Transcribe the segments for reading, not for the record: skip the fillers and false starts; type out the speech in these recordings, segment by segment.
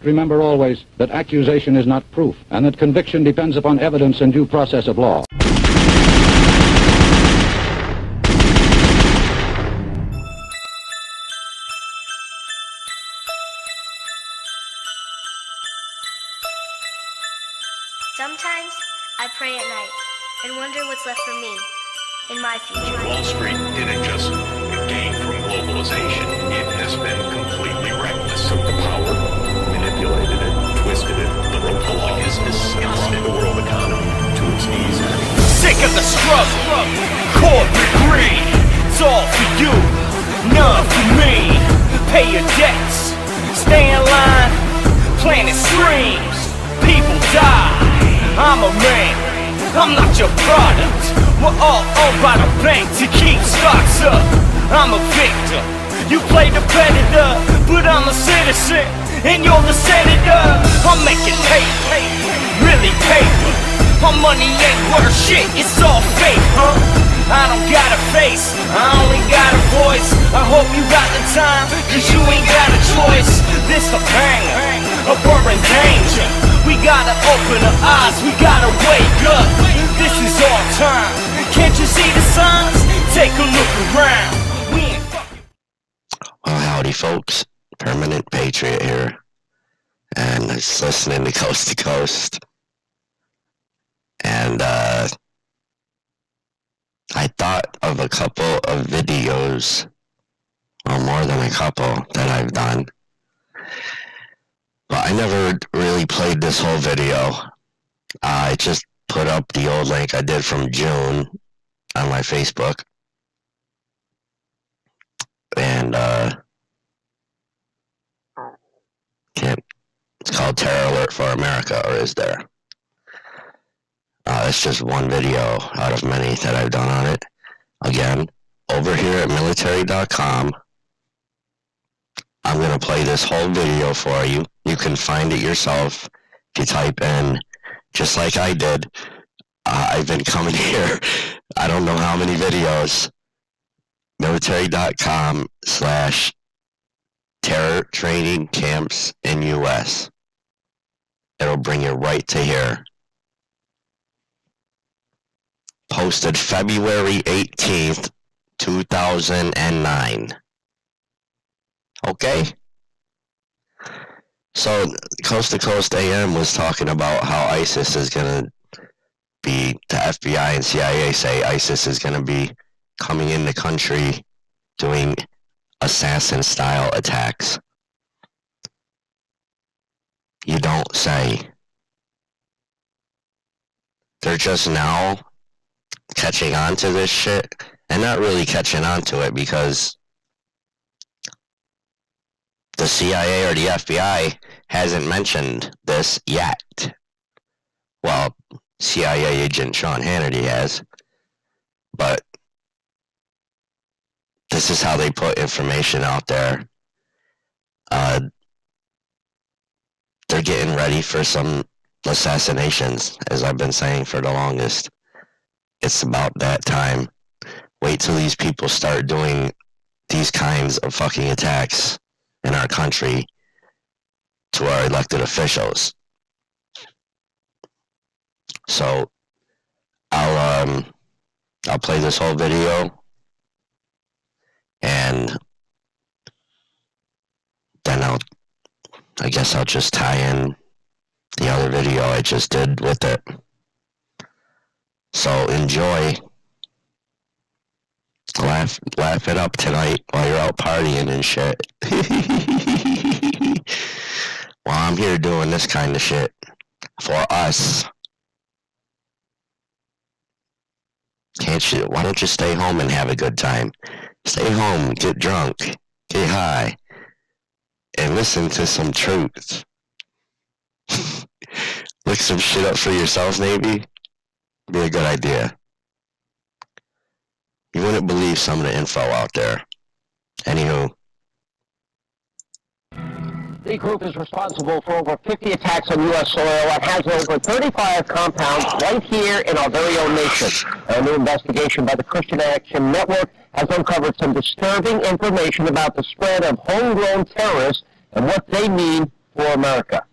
remember always that accusation is not proof, and that conviction depends upon evidence and due process of law. Sometimes I pray at night and wonder what's left for me in my future. Wall Street didn't just gain from globalization. It has been completely reckless. Took the power, manipulated it, twisted it, broke the law, is disgusting the world economy to its knees. Sick of the struggle, corporate greed. It's all for you, none for me. Pay your debts, stay in line, planet streams, people die. I'm a man, I'm not your product. We're all owned by the bank to keep stocks up. I'm a victim, you play the predator, but I'm a citizen, and you're the senator. I'm making paper, really paper. My money ain't worth shit, it's all fake, huh? I don't got a face, I only got a voice. I hope you got the time, cause you ain't got a choice. This a banger, a burning danger. We gotta open our eyes, we gotta wake up. This is our time, can't you see the signs? Take a look around, we ain't fucking. Well, howdy folks, Permanent Patriot here, and just listening to Coast to Coast. And I thought of a couple of videos, or more than a couple, that I've done. But I never really played this whole video. I just put up the old link I did from June on my Facebook. And it's called Terror Alert for America, or is there? It's just one video out of many that I've done on it. Again, over here at military.com, I'm going to play this whole video for you. You can find it yourself if you type in, just like I did. I've been coming here, I don't know how many videos, military.com/terror training camps in US. It'll bring you right to here. Posted February 18th, 2009. Okay? So, Coast to Coast AM was talking about how ISIS is going to be, the FBI and CIA say ISIS is going to be coming in the country doing assassin-style attacks. You don't say. They're just now catching on to this shit, and not really catching on to it because the CIA or the FBI hasn't mentioned this yet. Well, CIA agent Sean Hannity has, but this is how they put information out there. They're getting ready for some assassinations, as I've been saying for the longest. It's about that time. Wait till these people start doing these kinds of fucking attacks in our country to our elected officials. So I'll play this whole video, and then I guess I'll just tie in the other video I just did with it. So enjoy. Laugh it up tonight while you're out partying and shit. While I'm here doing this kind of shit for us. Can't you? Why don't you stay home and have a good time? Stay home, get drunk, get high, and listen to some truth. Look some shit up for yourself, maybe. Be a good idea. You wouldn't believe some of the info out there. Anywho. The group is responsible for over 50 attacks on U.S. soil and has over 35 compounds right here in our very own nation. A new investigation by the Christian Action Network has uncovered some disturbing information about the spread of homegrown terrorists and what they mean for America.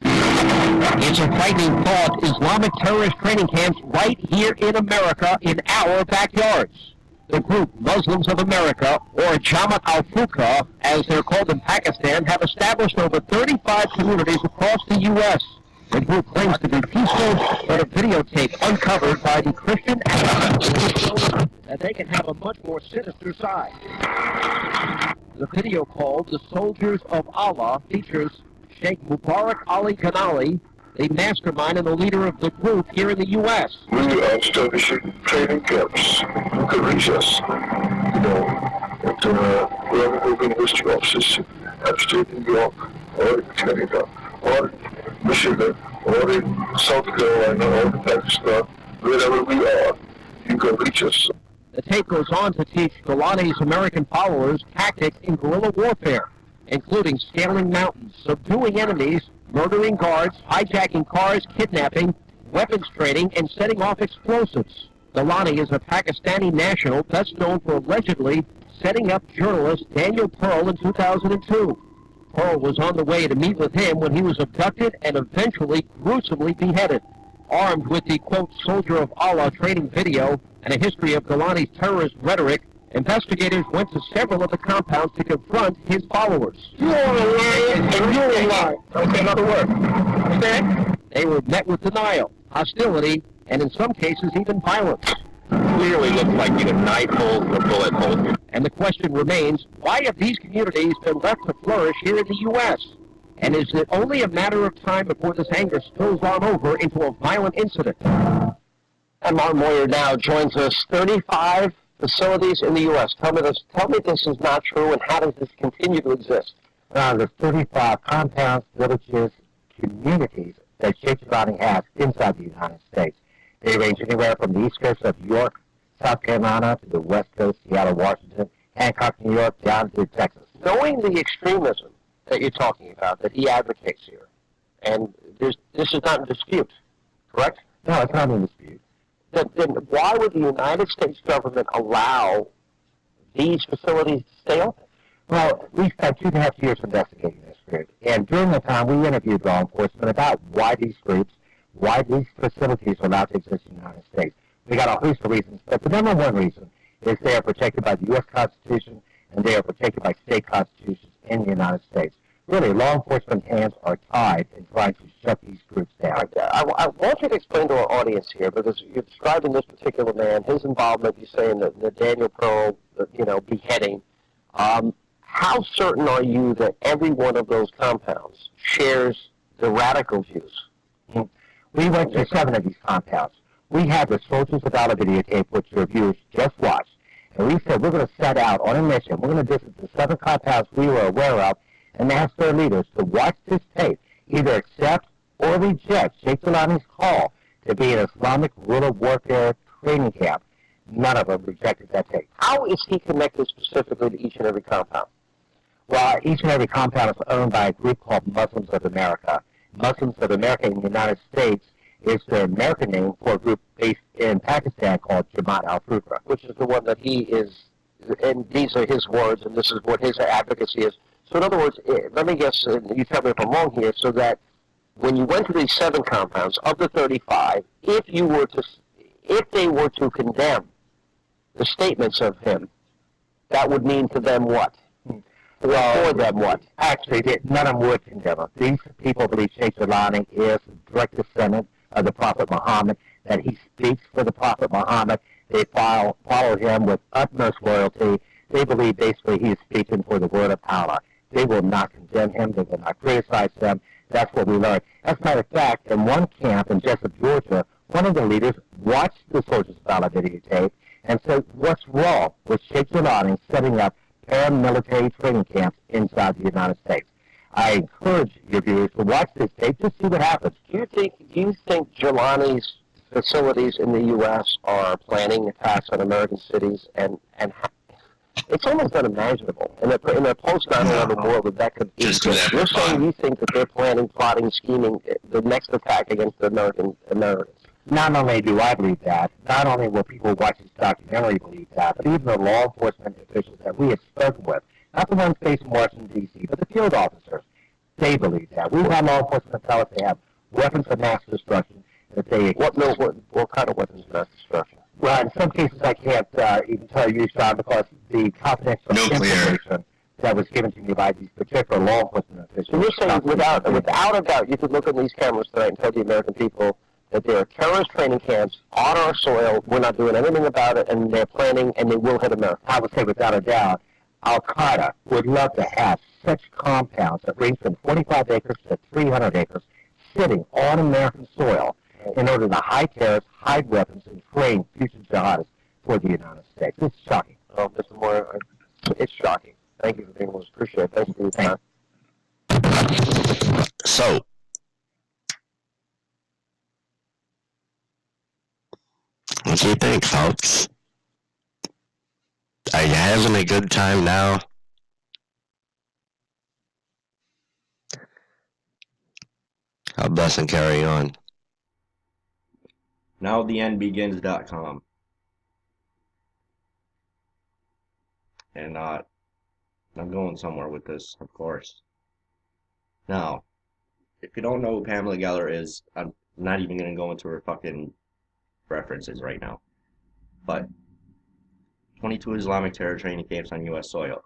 It's a frightening thought. Islamic terrorist training camps right here in America in our backyards. The group Muslims of America, or Jamaat al-Fuqah, as they're called in Pakistan, have established over 35 communities across the U.S. The group claims to be peaceful, but a videotape uncovered by the Christian activists that they can have a much more sinister side. The video called The Soldiers of Allah features Sheikh Mubarak Ali Kanali, the mastermind and the leader of the group here in the U.S. We are establishing training camps. You can reach us, at Urban History offices in upstate New York, or in Canada, or Michigan, or in South Carolina, or in Pakistan, wherever we are, you can reach us. The tape goes on to teach Gilani's American followers tactics in guerrilla warfare, including scaling mountains, subduing enemies, murdering guards, hijacking cars, kidnapping, weapons training, and setting off explosives. Gilani is a Pakistani national best known for allegedly setting up journalist Daniel Pearl in 2002. Pearl was on the way to meet with him when he was abducted and eventually gruesomely beheaded. Armed with the, quote, Soldier of Allah training video and a history of Gilani's terrorist rhetoric, investigators went to several of the compounds to confront his followers. You are a liar, and you're a liar. Don't say another word. Understand? They were met with denial, hostility, and in some cases even violence. Clearly looks like either knife holes or bullet holes. And the question remains, why have these communities been left to flourish here in the U.S.? And is it only a matter of time before this anger spills on over into a violent incident? And Martin Moyer now joins us. 35 facilities in the U.S. Tell me this is not true, and how does this continue to exist? There's 35 compounds, villages, communities that Sheikh Gilani has inside the United States. They range anywhere from the east coast of New York, South Carolina, to the west coast, Seattle, Washington, Hancock, New York, down to Texas. Knowing the extremism that you're talking about, that he advocates here, and this is not in dispute, correct? No, it's not in dispute. Then why would the United States government allow these facilities to stay open? Well, we spent 2.5 years investigating this group, and during the time we interviewed law enforcement about why these facilities are allowed to exist in the United States. We got a host of reasons, but the number one reason is they are protected by the U.S. Constitution, and they are protected by state constitutions in the United States. Really, law enforcement hands are tied in trying to shut these groups down. I want you to explain to our audience here, because you're describing this particular man, his involvement, you're saying the Daniel Pearl, beheading. How certain are you that every one of those compounds shares the radical views? We went to 7 of these compounds. We have the Soldiers of Allah videotape, which your viewers just watched. And we said we're going to set out on a mission. We're going to visit the 7 compounds we were aware of and ask their leaders to watch this tape, either accept or reject Sheikh Gilani's call to be an Islamic guerrilla warfare training camp. None of them rejected that tape. How is he connected specifically to each and every compound? Well, each and every compound is owned by a group called Muslims of America. Muslims of America in the United States is the American name for a group based in Pakistan called Jamaat al-Fuqah, which is the one that he is, and these are his words, and this is what his advocacy is. So in other words, let me guess, you tell me if I'm wrong here, so that when you went to these 7 compounds, of the 35, if they were to condemn the statements of him, that would mean to them what? Well, for them what? Actually, none of them would condemn him. These people believe Sheikh Gilani is a direct descendant of the Prophet Muhammad, that he speaks for the Prophet Muhammad. They follow him with utmost loyalty. They believe basically he is speaking for the word of Allah. They will not condemn him. They will not criticize him. That's what we learned. As a matter of fact, in one camp in Jessup, Georgia, one of the leaders watched the Soldiers of Allah videotape and said, what's wrong with Sheikh Gilani setting up paramilitary training camps inside the United States? I encourage your viewers to watch this tape to see what happens. Do you think Gilani's facilities in the U.S. are planning attacks on American cities, and it's almost unimaginable in a post 9/11 world that could be. You're saying you think that they're planning, plotting, scheming the next attack against the Americans. Not only do I believe that, not only will people watch this documentary believe that, but even the law enforcement officials that we have spoken with, not the ones based in Washington, D.C., but the field officers, They believe that. We've had law enforcement tell us they have weapons of mass destruction. That they What kind of weapons of mass destruction? well, in some cases I can't even tell you, Sean, because the confidential information that was given to me by these particular law enforcement officials. So you're saying without a doubt you could look at these cameras tonight and tell the American people that there are terrorist training camps on our soil, we're not doing anything about it, and they're planning and they will hit America. I would say without a doubt, Al-Qaeda would love to have such compounds that range from 25 acres to 300 acres sitting on American soil in order to hide terrorists, hide weapons, and train future jihadists for the United States. It's shocking. Oh, Mr. Moore, it's shocking. Thank you for being with us. Appreciate it. Thank you for your time. So, what do you think, folks? Are you having a good time now? God bless and carry on. NowTheEndBegins.com. And I'm going somewhere with this, of course. Now, if you don't know who Pamela Geller is, I'm not even going to go into her fucking references right now. But 22 Islamic terror training camps on U.S. soil.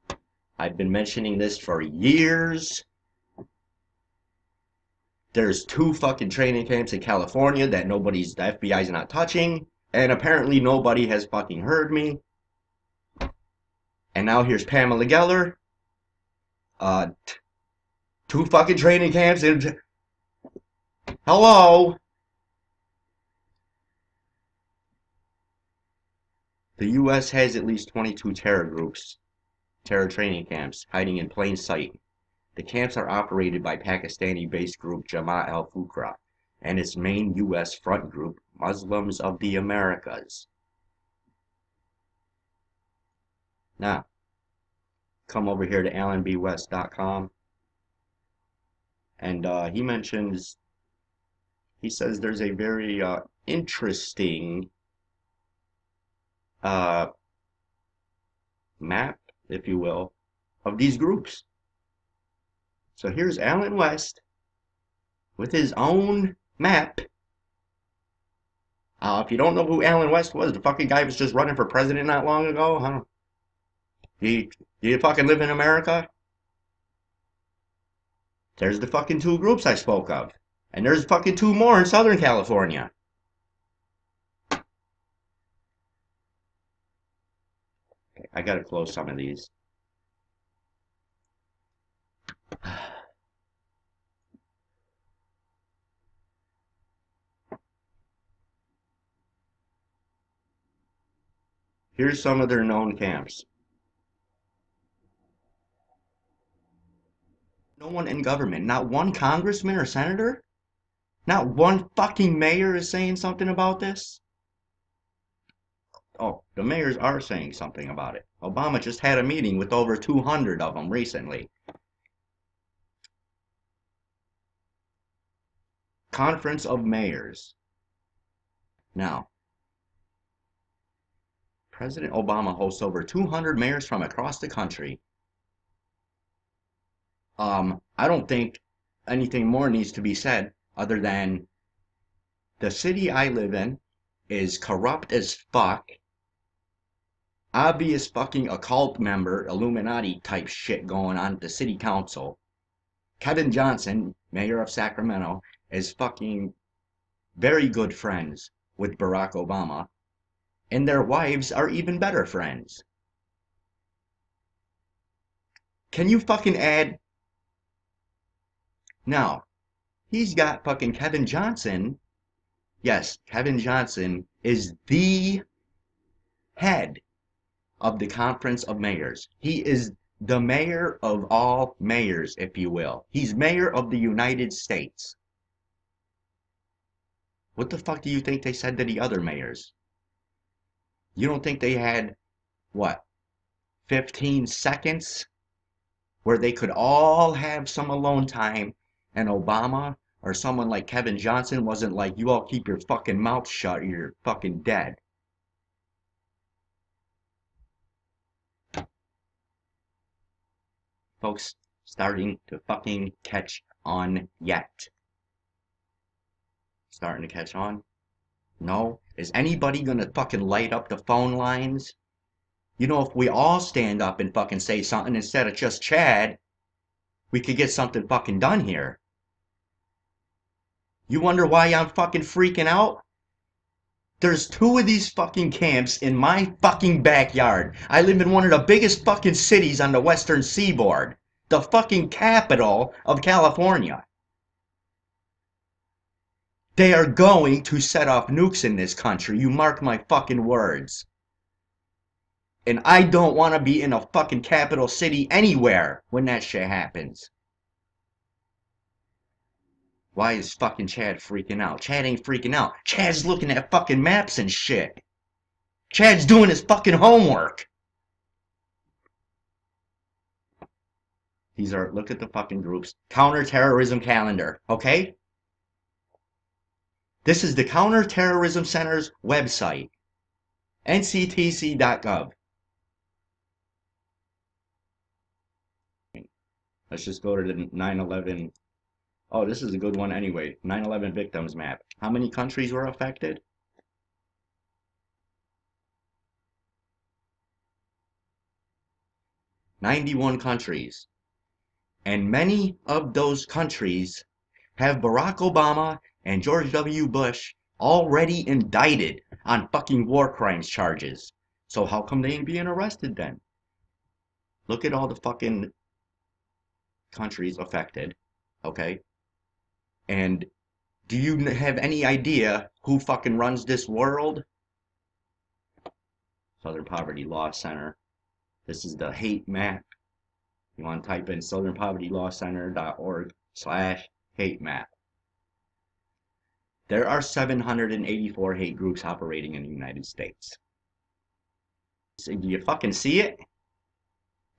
I've been mentioning this for years. There's 2 fucking training camps in California that the FBI's not touching. And apparently nobody has fucking heard me. And now here's Pamela Geller. 2 fucking training camps in... Hello? The U.S. has at least 22 terror groups, terror training camps, hiding in plain sight. The camps are operated by Pakistani-based group Jamaat al-Fuqra and its main U.S. front group, Muslims of the Americas. Now, come over here to AlanBWest.com, and he says there's a very interesting map, if you will, of these groups. So here's Alan West with his own map. If you don't know who Alan West was, the fucking guy was just running for president not long ago, huh? Do you fucking live in America? There's the fucking 2 groups I spoke of. And there's fucking 2 more in Southern California. Okay, I gotta close some of these. Here's some of their known camps. No one in government, not one congressman or senator, not one fucking mayor is saying something about this. Oh, the mayors are saying something about it. Obama just had a meeting with over 200 of them recently. Conference of Mayors. Now, President Obama hosts over 200 mayors from across the country. I don't think anything more needs to be said other than the city I live in is corrupt as fuck. Obvious fucking occult member, Illuminati type shit going on at the city council. Kevin Johnson, mayor of Sacramento, is fucking very good friends with Barack Obama. And their wives are even better friends. Can you fucking add... Now, he's got fucking Kevin Johnson. Yes, Kevin Johnson is the head of the Conference of Mayors. He is the mayor of all mayors, if you will. He's mayor of the United States. What the fuck do you think they said to the other mayors? You don't think they had, what, 15 seconds where they could all have some alone time and Obama or someone like Kevin Johnson wasn't like, you all keep your fucking mouth shut or you're fucking dead. Folks, starting to fucking catch on yet. Starting to catch on? No? Is anybody gonna fucking light up the phone lines? You know, if we all stand up and fucking say something instead of just Chad, we could get something fucking done here. You wonder why I'm fucking freaking out? There's 2 of these fucking camps in my fucking backyard. I live in one of the biggest fucking cities on the western seaboard. The fucking capital of California. They are going to set off nukes in this country. You mark my fucking words. And I don't want to be in a fucking capital city anywhere when that shit happens. Why is fucking Chad freaking out? Chad ain't freaking out. Chad's looking at fucking maps and shit. Chad's doing his fucking homework. These are, look at the fucking groups. Counterterrorism calendar, okay? This is the Counterterrorism Center's website. nctc.gov. Let's just go to the 9/11. Oh, this is a good one anyway. 9/11 victims map. How many countries were affected? "91 countries. And many of those countries have Barack Obama and George W. Bush already indicted on fucking war crimes charges. So how come they ain't being arrested then? Look at all the fucking countries affected, okay? And do you have any idea who fucking runs this world? Southern Poverty Law Center. This is the hate map. You want to type in southernpolitylawcenter.org/hate map. There are 784 hate groups operating in the United States. So do you fucking see it?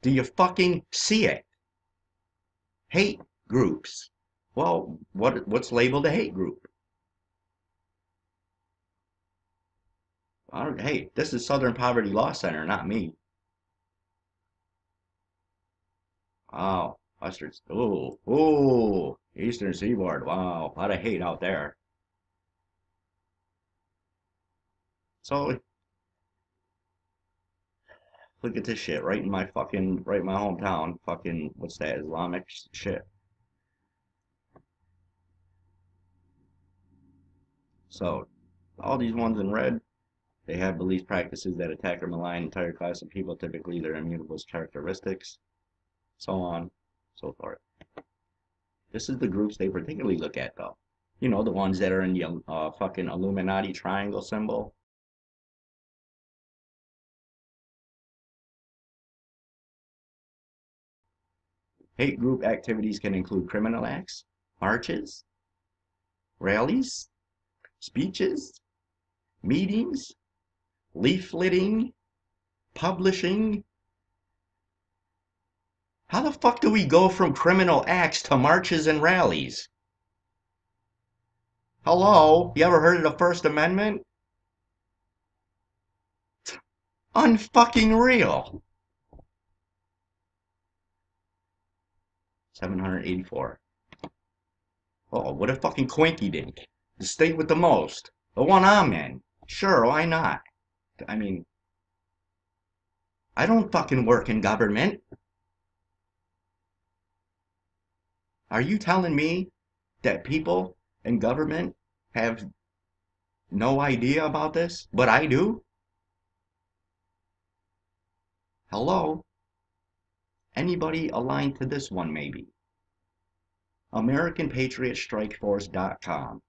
Do you fucking see it? Hate groups. Well, what's labeled a hate group? Hey, this is Southern Poverty Law Center, not me. Wow, Eastern Seaboard. Wow, a lot of hate out there. So, look at this shit right in my hometown. Fucking, what's that, Islamic shit. So, all these ones in red, they have beliefs, practices that attack or malign an entire class of people, typically their immutable characteristics, so on, so forth. This is the groups they particularly look at, though. You know, the ones that are in the fucking Illuminati triangle symbol. Hate group activities can include criminal acts, marches, rallies, speeches, meetings, leafleting, publishing. How the fuck do we go from criminal acts to marches and rallies? Hello? You ever heard of the First Amendment? Unfucking real. 784. Oh, what a fucking quinky dink. The state with the most. The one I'm in. Sure, why not? I mean, I don't fucking work in government. Are you telling me that people in government have no idea about this, but I do? Hello? Anybody aligned to this one, maybe? AmericanPatriotStrikeForce.com.